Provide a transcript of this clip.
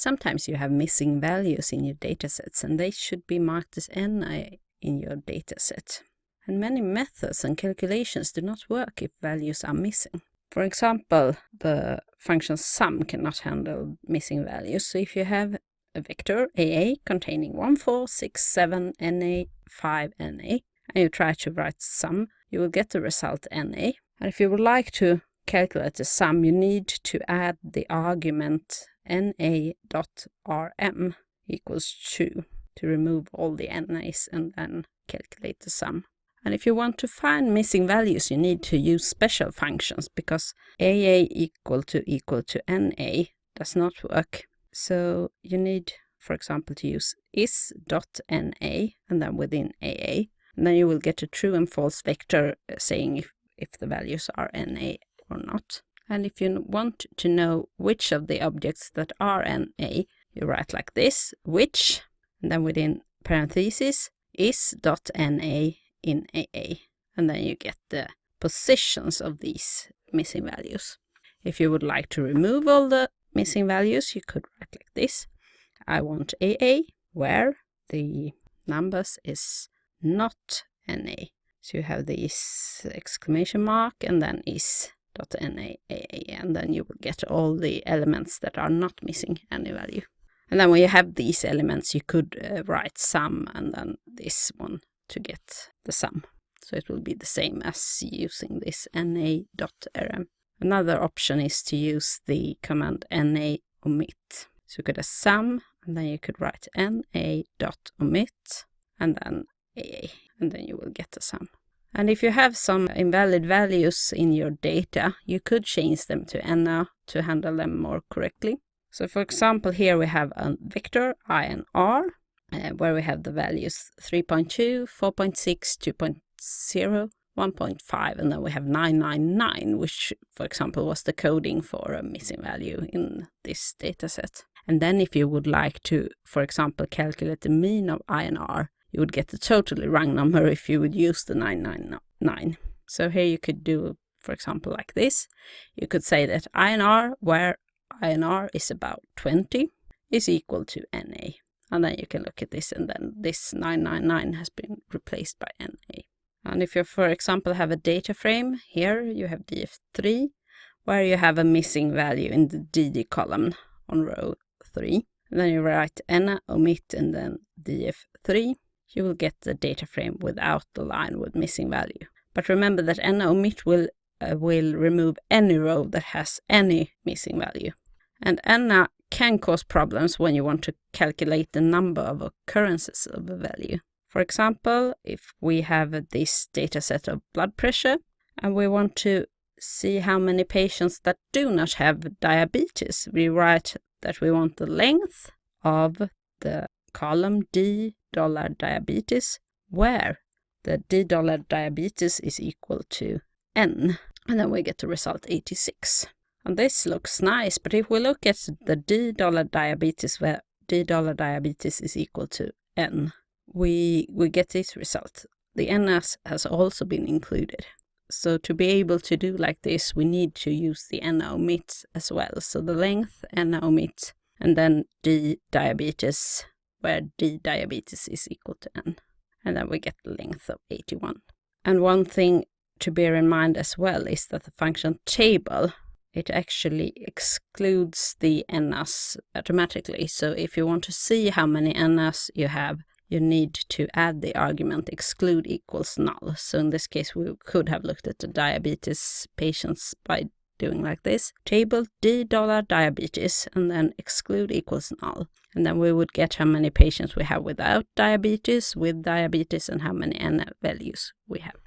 Sometimes you have missing values in your datasets, and they should be marked as na in your dataset. And many methods and calculations do not work if values are missing. For example, the function sum cannot handle missing values. So if you have a vector AA containing 1, 4, 6, 7, NA, 5, NA, and you try to write sum, you will get the result NA. And if you would like to calculate the sum, you need to add the argument na.rm equals 2 to remove all the NAs and then calculate the sum. And if you want to find missing values, you need to use special functions, because AA equal to NA does not work. So you need, for example, to use is.na and then within AA. And then you will get a true and false vector saying if the values are NA or not. And if you want to know which of the objects that are NA, you write like this, which, and then within parentheses, is.na in AA. And then you get the positions of these missing values. If you would like to remove all the missing values, you could write like this. I want AA, where the numbers is not NA. So you have this exclamation mark and then is.na, and then you will get all the elements that are not missing any value. And then when you have these elements, you could write sum and then this one to get the sum. So it will be the same as using this na.rm. Another option is to use the command na.omit. So you could have sum, and then you could write na.omit, and then AA, and then you will get the sum. And if you have some invalid values in your data, you could change them to na to handle them more correctly. So for example, here we have a vector I and R, where we have the values 3.2, 4.6, 2.0, 1.5, and then we have 999, which, for example, was the coding for a missing value in this dataset. And then if you would like to, for example, calculate the mean of I and R, you would get the totally wrong number if you would use the 999. So here you could do, for example, like this. You could say that I and R, where I and R is about 20, is equal to NA. And then you can look at this, and then this 999 has been replaced by NA. And if you, for example, have a data frame, here you have df3, where you have a missing value in the DD column on row 3. And then you write na.omit and then df3. You will get the data frame without the line with missing value. But remember that na.omit will remove any row that has any missing value. And na can cause problems when you want to calculate the number of occurrences of a value. For example, if we have this data set of blood pressure and we want to see how many patients that do not have diabetes, we write that we want the length of the column $diabetes, where the $diabetes is equal to n, and then we get the result 86. And this looks nice, but if we look at the $diabetes, where $diabetes is equal to n, we get this result. The ns has also been included. So to be able to do like this, we need to use the na.omit as well. So the length na.omit, and then diabetes, where diabetes is equal to n. And then we get the length of 81. And one thing to bear in mind as well is that the function table, it actually excludes the ns automatically. So if you want to see how many ns you have, you need to add the argument exclude equals null. So in this case, we could have looked at the diabetes patients by doing like this. Table $diabetes and then exclude equals null. And then we would get how many patients we have without diabetes, with diabetes, and how many n values we have.